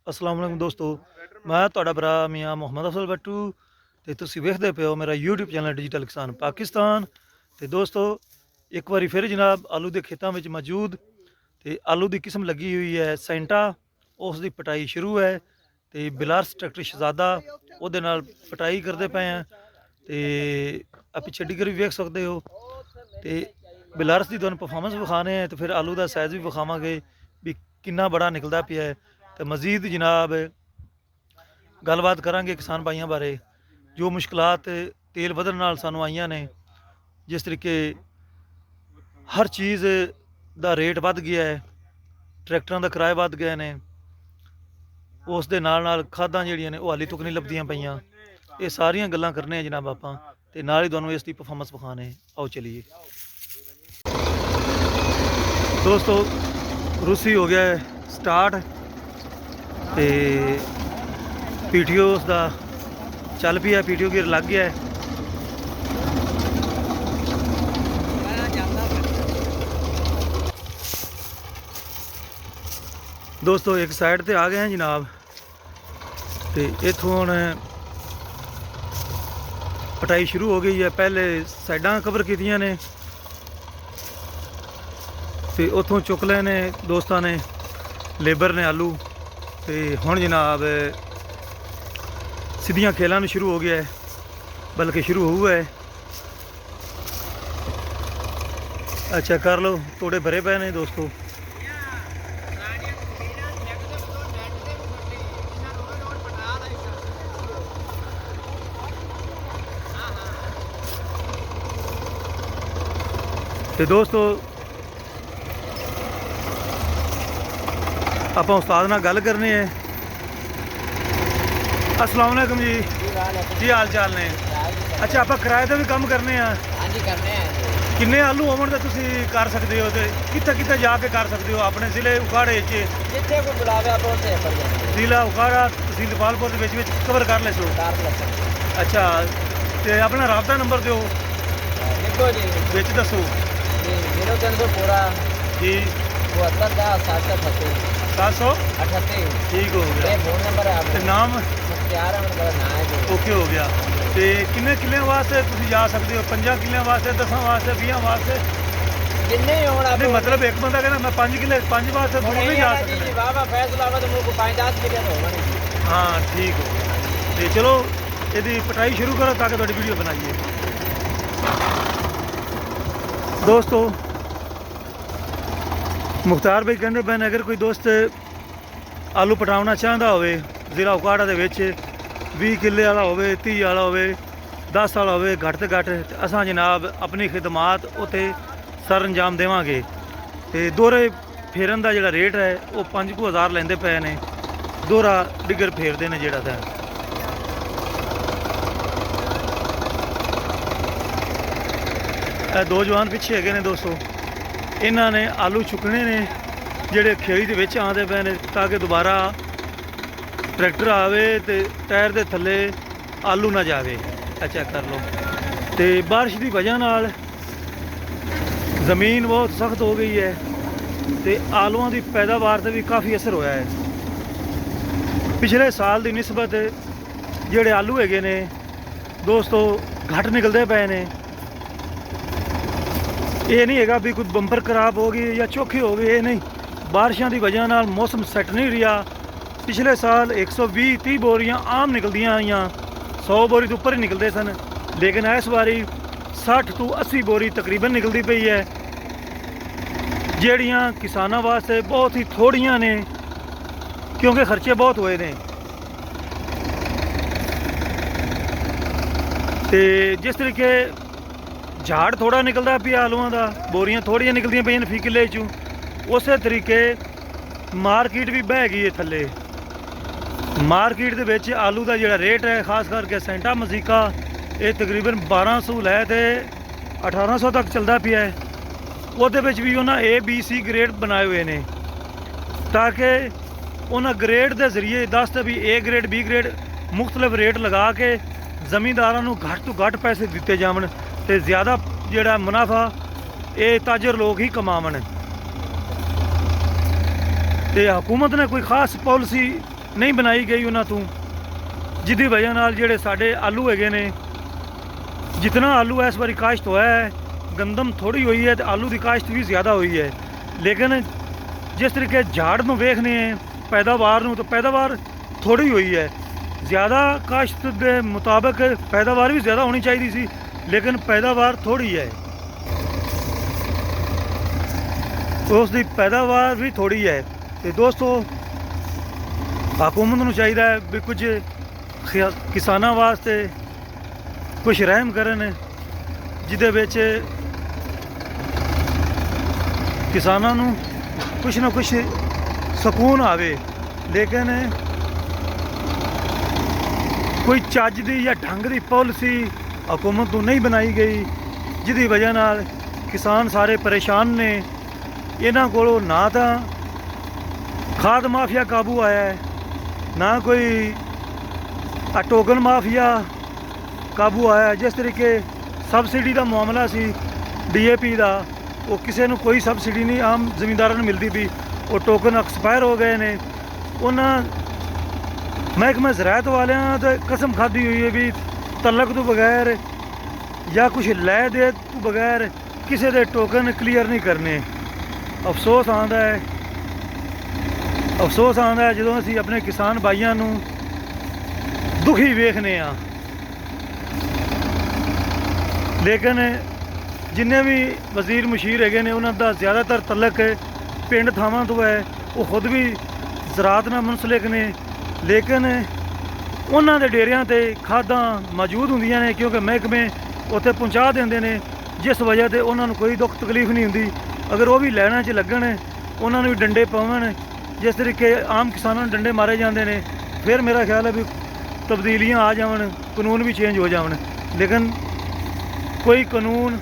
अस्सलाम वालेकुम दोस्तों, मैं ਤੁਹਾਡਾ ਭਰਾ ਮੀਆਂ ਮੁਹੰਮਦ ਅਫਜ਼ਲ ਬੱਟੂ ਤੇ ਤੁਸੀਂ ਵੇਖਦੇ ਪਿਓ ਮੇਰਾ YouTube ਚੈਨਲ ਡਿਜੀਟਲ ਕਿਸਾਨ ਪਾਕਿਸਤਾਨ। ਤੇ ਦੋਸਤੋ ਇੱਕ ਵਾਰੀ ਫਿਰ ਜਨਾਬ ਆਲੂ ਦੇ ਖੇਤਾਂ ਵਿੱਚ ਮੌਜੂਦ ਤੇ ਆਲੂ ਦੀ ਕਿਸਮ ਲੱਗੀ ਹੋਈ ਹੈ ਸੈਂਟਾ। ਉਸ ਦੀ ਪਟਾਈ ਸ਼ੁਰੂ ਹੈ ਤੇ ਬਿਲਾਰਸ ਟਰੈਕਟਰ ਸ਼ਹਜ਼ਾਦਾ ਉਹਦੇ ਨਾਲ ਪਟਾਈ ਕਰਦੇ ਪਏ ਆ। ਤੇ ਆ ਪਿੱਛੇ ਡਿੱਗਰ ਵੀ ਵੇਖ ਸਕਦੇ ਹੋ ਤੇ ਬਿਲਾਰਸ ਦੀ ਤੁਹਾਨੂੰ ਪਰਫਾਰਮੈਂਸ ਵਿਖਾਣੇ ਹੈ ਤੇ ਫਿਰ ਆਲੂ ਦਾ ਸਾਈਜ਼ ਵੀ ਵਿਖਾਵਾਂਗੇ ਵੀ ਕਿੰਨਾ ਬੜਾ ਨਿਕਲਦਾ ਪਿਆ ਹੈ। ਤੇ ਮਜ਼ੀਦ ਜਨਾਬ ਗੱਲਬਾਤ ਕਰਾਂਗੇ ਕਿਸਾਨ ਭਾਈਆਂ ਬਾਰੇ, ਜੋ ਮੁਸ਼ਕਲਾਤ ਤੇਲ ਵਧਣ ਨਾਲ ਸਾਨੂੰ ਆਈਆਂ ਨੇ। ਜਿਸ ਤਰੀਕੇ ਹਰ ਚੀਜ਼ ਦਾ ਰੇਟ ਵੱਧ ਗਿਆ ਹੈ, ਟਰੈਕਟਰਾਂ ਦਾ ਕਿਰਾਇਆ ਵੱਧ ਗਏ ਨੇ, ਉਸ ਦੇ ਨਾਲ ਖਾਦਾਂ ਜਿਹੜੀਆਂ ਨੇ ਉਹ ਹਾਲੀ ਤੱਕ ਨਹੀਂ ਲੱਭਦੀਆਂ ਪਈਆਂ। ਇਹ ਸਾਰੀਆਂ ਗੱਲਾਂ ਕਰਨੇ ਆ ਜਨਾਬ ਆਪਾਂ, ਤੇ ਨਾਲ ਹੀ ਤੁਹਾਨੂੰ ਇਸ ਦੀ ਪਰਫਾਰਮੈਂਸ ਵਿਖਾਣੇ। ਆਓ ਚਲੀਏ ਦੋਸਤੋ, ਰੂਸੀ ਹੋ ਗਿਆ ਹੈ ਸਟਾਰਟ ਤੇ ਪੀਟੀਓ ਉਸ ਦਾ ਚੱਲ ਪਿਆ, ਪੀਟੀਓ ਗੇਅਰ ਲੱਗ ਗਿਆ ਹੈ। ਦੋਸਤੋ ਇੱਕ ਸਾਈਡ ਤੇ ਆ ਗਏ ਹਾਂ ਜਨਾਬ ਤੇ ਇੱਥੋਂ ਹੁਣ ਪਟਾਈ ਸ਼ੁਰੂ ਹੋ ਗਈ ਹੈ। ਪਹਿਲੇ ਸਾਈਡਾਂ ਕਵਰ ਕੀਤੀਆਂ ਨੇ ਤੇ ਉੱਥੋਂ ਚੁੱਕ ਲਏ ਨੇ ਦੋਸਤਾਂ ਨੇ, ਲੇਬਰ ਨੇ ਆਲੂ। ਤੇ ਹੁਣ ਜਨਾਬ ਸਿੱਧੀਆਂ ਖੇਲਾਂ ਨੂੰ ਸ਼ੁਰੂ ਹੋ ਗਿਆ ਹੈ, ਬਲਕਿ ਸ਼ੁਰੂ ਹੋਊਗਾ ਹੈ। ਅੱਛਾ ਕਰ ਲਓ, ਤੋੜੇ ਭਰੇ ਪਏ ਨੇ ਦੋਸਤੋ। ਤੇ ਦੋਸਤੋ ਆਪਾਂ ਉਸਤਾਦ ਨਾਲ ਗੱਲ ਕਰਨੀ ਹੈ। अस्सलाम वालेकुम जी, की हाल चाल ने? अच्छा ਆਪਾਂ ਕਿਰਾਏ ਤੇ ਵੀ ਕੰਮ ਕਰਨੇ ਆ? ਹਾਂਜੀ ਕਰਨੇ ਆ। ਕਿੰਨੇ ਆਲੂ ਹੋਵਣ ਤੇ ਤੁਸੀਂ ਕਰ ਸਕਦੇ ਹੋ ਤੇ ਕਿੱਥੇ ਕਿੱਥੇ ਜਾ ਕੇ ਕਰ ਸਕਦੇ ਹੋ ਆਪਣੇ ਜ਼ਿਲ੍ਹੇ ਉਕਾੜੇ 'ਚ? ਜਿੱਥੇ ਕੋਈ ਬੁਲਾਵੇ ਆਪਾਂ ਉੱਥੇ ਕਰ ਜਾਂਦੇ। ਜ਼ਿਲ੍ਹਾ ਉਕਾੜਾ ਤਹਿਸੀਲ ਇਕਬਾਲਪੁਰ ਦੇ ਵਿੱਚ ਕਵਰ ਕਰ ਲੈ ਸੋ। ਅੱਛਾ ਤੇ ਆਪਣਾ ਰਾਬਤਾ ਨੰਬਰ ਦਿਓ ਲਿਖੋ ਜੀ, ਵਿੱਚ ਦੱਸੋ ਜੀ 0300 ਪੂਰਾ ਜੀ 72 ਦਾ 738 738। ਠੀਕ ਹੋ ਗਿਆ। ਇਹ ਫੋਨ ਨੰਬਰ ਹੈ ਤੇ ਆਪਣਾ। ਨਾਮ ਮੁਖਤਿਆਰ ਅਹਿਮਦ ਮੇਰਾ ਨਾਮ ਹੈ ਜੀ। ਓਕੇ ਹੋ ਗਿਆ। ਤੇ ਕਿੰਨੇ ਕਿੱਲਿਆਂ ਵਾਸਤੇ ਤੁਸੀਂ ਜਾ ਸਕਦੇ ਹੋ? 5 ਕਿੱਲਿਆਂ ਵਾਸਤੇ, 10 ਵਾਸਤੇ, 20 ਵਾਸਤੇ? ਜਿੰਨੇ ਹੀ ਹੋਣ ਨਹੀਂ ਮਤਲਬ ਇੱਕ ਬੰਦਾ ਕਹਿੰਦਾ ਮੈਂ 5 ਕਿੱਲੇ 5 ਵਾਸਤੇ ਦੂਰ ਨਹੀਂ ਜਾ ਜੀ ਸਕਦਾ। ਬਾਬਾ ਫੈਸਲਾ ਵਾ ਤੇ ਮੁੱਕ 5-10 ਕਿਲੇ ਹੋਣਗੇ ਜੀ। ਹਾਂ ਠੀਕ ਹੋ ਗਿਆ। ਤੇ ਚਲੋ ਇਹਦੀ ਪਟਾਈ ਸ਼ੁਰੂ ਕਰੋ ਤਾਂ ਕਿ ਤੁਹਾਡੀ ਵੀਡੀਓ ਬਣਾਈਏ। ਦੋਸਤੋ ਮੁਖਤਾਰ ਭਾਈ ਕਹਿੰਦੇ ਪਏ ਅਗਰ ਕੋਈ ਦੋਸਤ ਆਲੂ ਪਟਾਉਣਾ ਚਾਹੁੰਦਾ ਹੋਵੇ ਜ਼ਿਲ੍ਹਾ ਉਕਾੜਾ ਦੇ ਵਿੱਚ, 20 ਕਿੱਲੇ ਵਾਲਾ ਹੋਵੇ, 30 ਵਾਲਾ ਹੋਵੇ, 10 ਵਾਲਾ ਹੋਵੇ, ਘੱਟ ਤੋਂ ਘੱਟ ਅਸਾਂ ਜਨਾਬ ਆਪਣੀ ਖਿਦਮਾਤ ਉੱਥੇ ਸਰ ਅੰਜਾਮ ਦੇਵਾਂਗੇ। ਤੇ ਦੋਹਰੇ ਫੇਰਨ ਦਾ ਜਿਹੜਾ ਰੇਟ ਹੈ ਉਹ 5,000 ਲੈਂਦੇ ਪਏ ਨੇ। ਦੋਹਰਾ ਡਿੱਗਰ ਫੇਰਦੇ ਨੇ ਜਿਹੜਾ ਤਾਂ। ਇਹ ਦੋ ਜਵਾਨ ਪਿੱਛੇ ਹੈਗੇ ਨੇ ਦੋਸਤੋ, ਇਹਨਾਂ ਨੇ ਆਲੂ ਚੁੱਕਣੇ ਨੇ ਜਿਹੜੇ ਖੇੜੀ ਦੇ ਵਿੱਚ ਆਉਂਦੇ ਪਏ ਨੇ ਤਾਂ ਕਿ ਦੁਬਾਰਾ ਟਰੈਕਟਰ ਆਵੇ ਤੇ ਟਾਇਰ ਦੇ ਥੱਲੇ ਆਲੂ ਨਾ ਜਾਵੇ। ਇਹ ਚੈੱਕ ਕਰ ਲਓ। ਤੇ ਬਾਰਿਸ਼ ਦੀ ਵਜ੍ਹਾ ਨਾਲ ਜ਼ਮੀਨ ਬਹੁਤ ਸਖਤ ਹੋ ਗਈ ਹੈ ਤੇ ਆਲੂਆਂ ਦੀ ਪੈਦਾਵਾਰ ਤੇ ਵੀ ਕਾਫੀ ਅਸਰ ਹੋਇਆ ਹੈ। ਪਿਛਲੇ ਸਾਲ ਦੀ ਨਿਸਬਤ ਜਿਹੜੇ ਆਲੂ ਹੈਗੇ ਨੇ ਦੋਸਤੋ ਘੱਟ ਨਿਕਲਦੇ ਪਏ ਨੇ। ਇਹ ਨਹੀਂ ਹੈਗਾ ਵੀ ਕੋਈ ਬੰਪਰ ਖਰਾਬ ਹੋ ਗਈ ਜਾਂ ਚੋਖੇ ਹੋ ਗਏ, ਇਹ ਨਹੀਂ। ਬਾਰਿਸ਼ਾਂ ਦੀ ਵਜ੍ਹਾ ਨਾਲ ਮੌਸਮ ਸੈੱਟ ਨਹੀਂ ਰਿਹਾ। ਪਿਛਲੇ ਸਾਲ 120-30 ਬੋਰੀਆਂ ਆਮ ਨਿਕਲਦੀਆਂ ਆਈਆਂ, 100 ਬੋਰੀ ਤੋਂ ਉੱਪਰ ਹੀ ਨਿਕਲਦੇ ਸਨ। ਲੇਕਿਨ ਇਸ ਵਾਰੀ 60 ਤੋਂ 80 ਬੋਰੀ ਤਕਰੀਬਨ ਨਿਕਲਦੀ ਪਈ ਹੈ, ਜਿਹੜੀਆਂ ਕਿਸਾਨਾਂ ਵਾਸਤੇ ਬਹੁਤ ਹੀ ਥੋੜ੍ਹੀਆਂ ਨੇ ਕਿਉਂਕਿ ਖਰਚੇ ਬਹੁਤ ਹੋਏ ਨੇ। ਤੇ ਜਿਸ ਤਰੀਕੇ ਝਾੜ ਥੋੜਾ ਨਿਕਲਦਾ ਪਿਆ ਆਲੂਆਂ ਦਾ, ਬੋਰੀਆਂ ਥੋੜ੍ਹੀਆਂ ਨਿਕਲਦੀਆਂ ਪਈਆਂ ਨੇ ਫੀ ਕਿੱਲੇ 'ਚੋਂ, ਉਸੇ ਤਰੀਕੇ ਮਾਰਕੀਟ ਵੀ ਬਹਿ ਗਈ ਹੈ ਥੱਲੇ। ਮਾਰਕੀਟ ਦੇ ਵਿੱਚ ਆਲੂ ਦਾ ਜਿਹੜਾ ਰੇਟ ਹੈ ਖਾਸ ਕਰਕੇ ਸੈਂਟਾ ਮਜ਼ੀਕਾ, ਇਹ ਤਕਰੀਬਨ 1200 ਲੈ ਤੇ 1800 ਤੱਕ ਚੱਲਦਾ ਪਿਆ ਹੈ। ਉਹਦੇ ਵਿੱਚ ਵੀ ਉਹਨਾਂ ABC ਗ੍ਰੇਡ ਬਣਾਏ ਹੋਏ ਨੇ ਤਾਂ ਕਿ ਉਹਨਾਂ ਗ੍ਰੇਡ ਦੇ ਜ਼ਰੀਏ ਦੱਸਦੇ ਵੀ A ਗ੍ਰੇਡ B ਗ੍ਰੇਡ ਮੁਖਤਲਿਫ ਰੇਟ ਲਗਾ ਕੇ ਜ਼ਮੀਂਦਾਰਾਂ ਨੂੰ ਘੱਟ ਤੋਂ ਘੱਟ ਪੈਸੇ ਦਿੱਤੇ ਜਾਵਣ ਤੇ ਜ਼ਿਆਦਾ ਜਿਹੜਾ ਮੁਨਾਫਾ ਇਹ ਤਾਜਰ ਲੋਕ ਹੀ ਕਮਾਵਣ। ਤੇ ਹਕੂਮਤ ਨੇ ਕੋਈ ਖਾਸ ਪਾਲਿਸੀ ਨਹੀਂ ਬਣਾਈ ਗਈ ਉਹਨਾਂ ਤੋਂ, ਜਿਹਦੀ ਵਜ੍ਹਾ ਨਾਲ ਜਿਹੜੇ ਸਾਡੇ ਆਲੂ ਹੈਗੇ ਨੇ, ਜਿਤਨਾ ਆਲੂ ਇਸ ਵਾਰੀ ਕਾਸ਼ਤ ਹੋਇਆ ਹੈ, ਗੰਦਮ ਥੋੜੀ ਹੋਈ ਹੈ ਤੇ ਆਲੂ ਦੀ ਕਾਸ਼ਤ ਵੀ ਜ਼ਿਆਦਾ ਹੋਈ ਹੈ। ਲੇਕਿਨ ਜਿਸ ਤਰੀਕੇ ਝਾੜ ਨੂੰ ਵੇਖਨੇ ਹੈ ਪੈਦਾਵਾਰ ਨੂੰ, ਤਾਂ ਪੈਦਾਵਾਰ ਥੋੜੀ ਹੋਈ ਹੈ। ਜ਼ਿਆਦਾ ਕਾਸ਼ਤ ਦੇ ਮੁਤਾਬਕ ਪੈਦਾਵਾਰ ਵੀ ਜ਼ਿਆਦਾ ਹੋਣੀ ਚਾਹੀਦੀ ਸੀ, ਲੇਕਿਨ ਪੈਦਾਵਾਰ ਥੋੜੀ ਹੈ। ਉਸ ਦੀ ਪੈਦਾਵਾਰ ਵੀ ਥੋੜੀ ਹੈ। ਤੇ ਦੋਸਤੋ, ਹਕੂਮਤ ਨੂੰ ਚਾਹੀਦਾ ਹੈ ਵੀ ਕੁਝ ਕਿਸਾਨਾਂ ਵਾਸਤੇ ਕੁਝ ਰਹਿਮ ਕਰਨ, ਜਿਹਦੇ ਵਿੱਚ ਕਿਸਾਨਾਂ ਨੂੰ ਕੁਛ ਨਾ ਕੁਛ ਸਕੂਨ ਆਵੇ। ਲੇਕਿਨ ਕੋਈ ਚੱਜ ਦੀ ਜਾਂ ਢੰਗ ਦੀ ਪਾਲਿਸੀ ਹਕੂਮਤ ਨੂੰ ਨਹੀਂ ਬਣਾਈ ਗਈ, ਜਿਹਦੀ ਵਜ੍ਹਾ ਨਾਲ ਕਿਸਾਨ ਸਾਰੇ ਪਰੇਸ਼ਾਨ ਨੇ। ਇਹਨਾਂ ਕੋਲੋਂ ਨਾ ਤਾਂ ਖਾਦ ਮਾਫੀਆ ਕਾਬੂ ਆਇਆ ਹੈ, ਨਾ ਕੋਈ ਟੋਕਨ ਮਾਫੀਆ ਕਾਬੂ ਆਇਆ। ਜਿਸ ਤਰੀਕੇ ਸਬਸਿਡੀ ਦਾ ਮਾਮਲਾ ਸੀ DAP ਦਾ, ਉਹ ਕਿਸੇ ਨੂੰ ਕੋਈ ਸਬਸਿਡੀ ਨਹੀਂ ਆਮ ਜ਼ਿਮੀਂਦਾਰਾਂ ਨੂੰ ਮਿਲਦੀ ਪਈ। ਉਹ ਟੋਕਨ ਐਕਸਪਾਇਰ ਹੋ ਗਏ ਨੇ। ਉਹਨਾਂ ਮਹਿਕਮਾ ਜ਼ਰਾਅਤ ਵਾਲਿਆਂ ਤਾਂ ਕਸਮ ਖਾਧੀ ਹੋਈ ਹੈ ਵੀ ਤਲਕ ਤੋਂ ਬਗੈਰ ਜਾਂ ਕੁਛ ਲੈ ਦੇ ਤੋਂ ਬਗੈਰ ਕਿਸੇ ਦੇ ਟੋਕਨ ਕਲੀਅਰ ਨਹੀਂ ਕਰਨੇ। ਅਫਸੋਸ ਆਉਂਦਾ ਹੈ ਜਦੋਂ ਅਸੀਂ ਆਪਣੇ ਕਿਸਾਨ ਭਾਈਆਂ ਨੂੰ ਦੁਖੀ ਵੇਖਨੇ ਆ। ਲੇਕਿਨ ਜਿੰਨੇ ਵੀ ਵਜ਼ੀਰ ਮੁਸ਼ੀਰ ਹੈਗੇ ਨੇ, ਉਹਨਾਂ ਦਾ ਜ਼ਿਆਦਾਤਰ ਤਲਕ ਪਿੰਡ ਥਾਵਾਂ ਤੋਂ ਹੈ। ਉਹ ਖੁਦ ਵੀ ਜ਼ਰਾਅਤ ਨਾਲ ਮੁਨਸਲਿਕ ਨੇ, ਲੇਕਿਨ ਉਹਨਾਂ ਦੇ ਡੇਰਿਆਂ ਤੇ ਖਾਦਾਂ ਮੌਜੂਦ ਹੁੰਦੀਆਂ ਨੇ, ਕਿਉਂਕਿ ਮਹਿਕਮੇ ਉੱਥੇ ਪਹੁੰਚਾ ਦਿੰਦੇ ਨੇ, ਜਿਸ ਵਜ੍ਹਾ ਤੇ ਉਹਨਾਂ ਨੂੰ ਕੋਈ ਦੁੱਖ ਤਕਲੀਫ ਨਹੀਂ ਹੁੰਦੀ। ਅਗਰ ਉਹ ਵੀ ਲੈਣਾ 'ਚ ਲੱਗਣ, ਉਹਨਾਂ ਨੂੰ ਵੀ ਡੰਡੇ ਪਾਵਣ, ਜਿਸ ਤਰੀਕੇ ਆਮ ਕਿਸਾਨਾਂ ਨੂੰ ਡੰਡੇ ਮਾਰੇ ਜਾਂਦੇ ਨੇ, ਫਿਰ ਮੇਰਾ ਖਿਆਲ ਹੈ ਵੀ ਤਬਦੀਲੀਆਂ ਆ ਜਾਵਣ, ਕਾਨੂੰਨ ਵੀ ਚੇਂਜ ਹੋ ਜਾਵਣ। ਲੇਕਿਨ ਕੋਈ ਕਾਨੂੰਨ,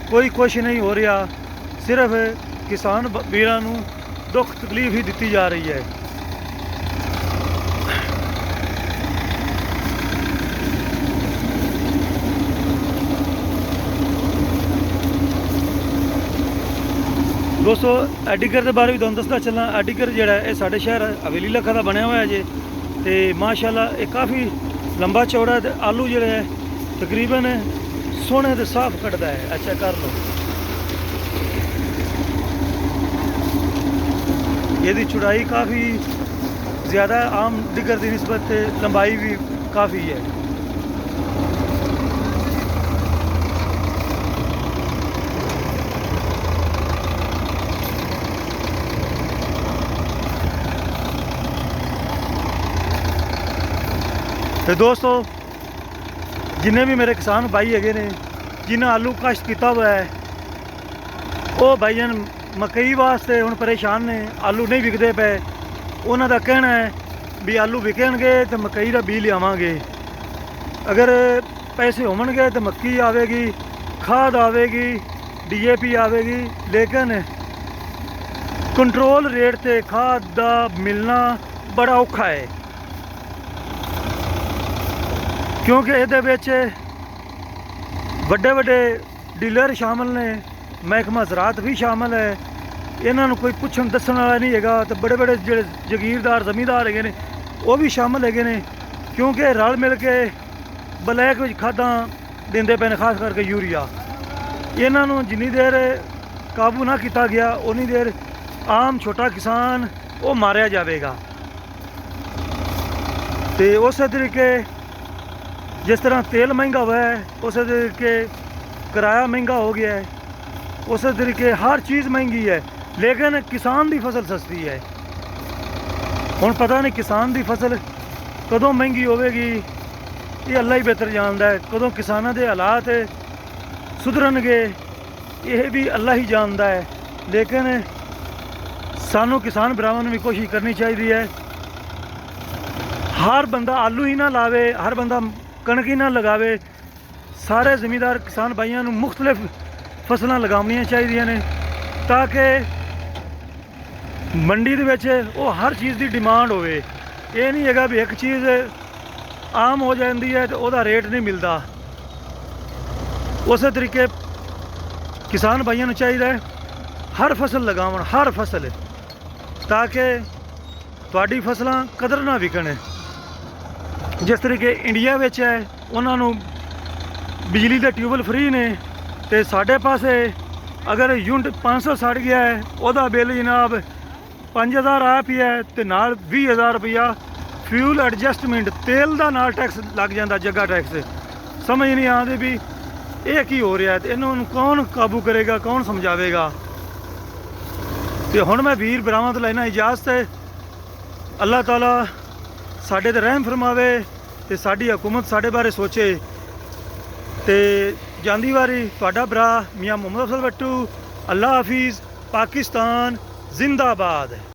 ਕੋਈ ਕੁਛ ਨਹੀਂ ਹੋ ਰਿਹਾ। ਸਿਰਫ ਕਿਸਾਨ ਵੀਰਾਂ ਨੂੰ ਦੁੱਖ ਤਕਲੀਫ ਹੀ ਦਿੱਤੀ ਜਾ ਰਹੀ ਹੈ। ਦੋਸਤੋ, ਐਡੀਗਰ ਦੇ ਬਾਰੇ ਵੀ ਤੁਹਾਨੂੰ ਦੱਸਦਾ ਚੱਲਾਂ। ਐਡੀਗਰ ਜਿਹੜਾ ਇਹ ਸਾਡੇ ਸ਼ਹਿਰ ਹਵੇਲੀ ਲੱਖਾ ਦਾ ਬਣਿਆ ਹੋਇਆ ਜੇ, ਤੇ ਮਾਸ਼ਾਅੱਲਾ ਇਹ ਕਾਫੀ ਲੰਬਾ ਚੌੜਾ, ਤੇ ਆਲੂ ਜਿਹੜੇ ਹੈ ਤਕਰੀਬਨ ਸੋਹਣੇ ਤੇ ਸਾਫ਼ ਕੱਢਦਾ ਹੈ। ਅੱਛਾ ਕਰ ਲਓ। ਇਹਦੀ ਚੌੜਾਈ ਕਾਫੀ ਜ਼ਿਆਦਾ ਆਮ ਡਿਗਰ ਦੀ ਨਿਸਬਤ ਤੇ ਲੰਬਾਈ ਵੀ ਕਾਫੀ ਹੈ। ਤੇ ਦੋਸਤੋ, ਜਿੰਨੇ ਵੀ ਮੇਰੇ ਕਿਸਾਨ ਭਾਈ ਹੈਗੇ ਨੇ ਜਿਨ੍ਹਾਂ ਆਲੂ ਕਾਸ਼ਤ ਕੀਤਾ ਹੋਇਆ ਹੈ, ਉਹ ਭਾਈਆਂ ਮਕਈ ਵਾਸਤੇ ਹੁਣ ਪਰੇਸ਼ਾਨ ਨੇ। ਆਲੂ ਨਹੀਂ ਵਿਕਦੇ ਪਏ। ਉਹਨਾਂ ਦਾ ਕਹਿਣਾ ਹੈ ਵੀ ਆਲੂ ਵਿਕਣਗੇ ਤਾਂ ਮਕਈ ਦਾ ਬੀਜ ਲਿਆਵਾਂਗੇ। ਅਗਰ ਪੈਸੇ ਹੋਣਗੇ ਤਾਂ ਮੱਕੀ ਆਵੇਗੀ, ਖਾਦ ਆਵੇਗੀ, DAP ਆਵੇਗੀ। ਲੇਕਿਨ ਕੰਟਰੋਲ ਰੇਟ ਤੇ ਖਾਦ ਦਾ ਮਿਲਣਾ ਬੜਾ ਔਖਾ ਹੈ, ਕਿਉਂਕਿ ਇਹਦੇ ਵਿੱਚ ਵੱਡੇ ਵੱਡੇ ਡੀਲਰ ਸ਼ਾਮਲ ਨੇ, ਮਹਿਕਮਾ ਜ਼ਰਾਅਤ ਵੀ ਸ਼ਾਮਲ ਹੈ। ਇਹਨਾਂ ਨੂੰ ਕੋਈ ਪੁੱਛਣ ਦੱਸਣ ਵਾਲਾ ਨਹੀਂ ਹੈਗਾ। ਤੇ ਬੜੇ ਬੜੇ ਜਿਹੜੇ ਜ਼ਗੀਰਦਾਰ ਜ਼ਮੀਂਦਾਰ ਹੈਗੇ ਨੇ, ਉਹ ਵੀ ਸ਼ਾਮਲ ਹੈਗੇ ਨੇ, ਕਿਉਂਕਿ ਰਲ ਮਿਲ ਕੇ ਬਲੈਕ ਵਿੱਚ ਖਾਦਾਂ ਦਿੰਦੇ ਪਏ ਨੇ, ਖਾਸ ਕਰਕੇ ਯੂਰੀਆ। ਇਹਨਾਂ ਨੂੰ ਜਿੰਨੀ ਦੇਰ ਕਾਬੂ ਨਾ ਕੀਤਾ ਗਿਆ, ਉਨੀ ਦੇਰ ਆਮ ਛੋਟਾ ਕਿਸਾਨ ਉਹ ਮਾਰਿਆ ਜਾਵੇਗਾ। ਤੇ ਉਸੇ ਤਰੀਕੇ ਜਿਸ ਤਰ੍ਹਾਂ ਤੇਲ ਮਹਿੰਗਾ ਹੋਇਆ ਹੈ, ਉਸੇ ਤਰੀਕੇ ਕਿਰਾਇਆ ਮਹਿੰਗਾ ਹੋ ਗਿਆ ਹੈ, ਉਸੇ ਤਰੀਕੇ ਹਰ ਚੀਜ਼ ਮਹਿੰਗੀ ਹੈ। ਲੇਕਿਨ ਕਿਸਾਨ ਦੀ ਫਸਲ ਸਸਤੀ ਹੈ। ਹੁਣ ਪਤਾ ਨਹੀਂ ਕਿਸਾਨ ਦੀ ਫਸਲ ਕਦੋਂ ਮਹਿੰਗੀ ਹੋਵੇਗੀ, ਇਹ ਅੱਲਾ ਹੀ ਬਿਹਤਰ ਜਾਣਦਾ ਹੈ। ਕਦੋਂ ਕਿਸਾਨਾਂ ਦੇ ਹਾਲਾਤ ਸੁਧਰਨਗੇ, ਇਹ ਵੀ ਅੱਲਾ ਹੀ ਜਾਣਦਾ ਹੈ। ਲੇਕਿਨ ਸਾਨੂੰ ਕਿਸਾਨ ਭਰਾਵਾਂ ਨੂੰ ਵੀ ਕੋਸ਼ਿਸ਼ ਕਰਨੀ ਚਾਹੀਦੀ ਹੈ। ਹਰ ਬੰਦਾ ਆਲੂ ਹੀ ਨਾ ਲਾਵੇ, ਹਰ ਬੰਦਾ ਕਣਕ ਹੀ ਨਾ ਲਗਾਵੇ। ਸਾਰੇ ਜ਼ਿਮੀਂਦਾਰ ਕਿਸਾਨ ਭਾਈਆਂ ਨੂੰ ਮੁਖਤਲਿਫ ਫਸਲਾਂ ਲਗਾਉਣੀਆਂ ਚਾਹੀਦੀਆਂ ਨੇ, ਤਾਂ ਕਿ ਮੰਡੀ ਦੇ ਵਿੱਚ ਉਹ ਹਰ ਚੀਜ਼ ਦੀ ਡਿਮਾਂਡ ਹੋਵੇ। ਇਹ ਨਹੀਂ ਹੈਗਾ ਵੀ ਇੱਕ ਚੀਜ਼ ਆਮ ਹੋ ਜਾਂਦੀ ਹੈ ਤੇ ਉਹਦਾ ਰੇਟ ਨਹੀਂ ਮਿਲਦਾ। ਉਸੇ ਤਰੀਕੇ ਕਿਸਾਨ ਭਾਈਆਂ ਨੂੰ ਚਾਹੀਦਾ ਹੈ ਹਰ ਫਸਲ ਲਗਾਉਣ, ਹਰ ਫਸਲ, ਤਾਂ ਕਿ ਤੁਹਾਡੀ ਫਸਲਾਂ ਕਦਰ ਨਾ ਵਿਕਣ। ਜਿਸ ਤਰੀਕੇ ਇੰਡੀਆ ਵਿੱਚ ਹੈ ਉਹਨਾਂ ਨੂੰ ਬਿਜਲੀ ਦੇ ਟਿਊਬਵੈੱਲ ਫ੍ਰੀ ਨੇ, ਤੇ ਸਾਡੇ ਪਾਸੇ ਅਗਰ ਯੂਨਿਟ 500 ਸੜ ਗਿਆ ਹੈ ਉਹਦਾ ਬਿੱਲ ਜਨਾਬ 5000 ਆਇਆ ਪਿਆ ਹੈ, ਤੇ ਨਾਲ 20000 ਰੁਪਇਆ ਫਿਊਲ ਐਡਜਸਟਮੈਂਟ ਤੇਲ ਦਾ ਨਾਲ ਟੈਕਸ ਲੱਗ ਜਾਂਦਾ, ਜੱਗਾ ਟੈਕਸ। ਸਮਝ ਨਹੀਂ ਆਉਂਦੀ ਵੀ ਇਹ ਕੀ ਹੋ ਰਿਹਾ, ਤੇ ਇਹਨਾਂ ਨੂੰ ਕੌਣ ਕਾਬੂ ਕਰੇਗਾ, ਕੌਣ ਸਮਝਾਵੇਗਾ। ਤੇ ਹੁਣ ਮੈਂ ਵੀਰ ਭਰਾਵਾਂ ਤੋਂ ਲੈਣਾ ਇਜਾਜ਼ਤ ਹੈ। ਅੱਲਾਹ ਤਾਲਾ ਸਾਡੇ ਤੇ ਰਹਿਮ ਫਰਮਾਵੇ ਤੇ ਸਾਡੀ ਹਕੂਮਤ ਸਾਡੇ ਬਾਰੇ ਸੋਚੇ। ਤੇ ਜਾਂਦੀ ਵਾਰੀ ਤੁਹਾਡਾ ਭਰਾ ਮੀਆਂ ਮੁਹੰਮਦ ਅਫਜ਼ਲ ਬੱਟੂ। ਅੱਲਾ ਹਾਫਿਜ਼। ਪਾਕਿਸਤਾਨ ਜ਼ਿੰਦਾਬਾਦ।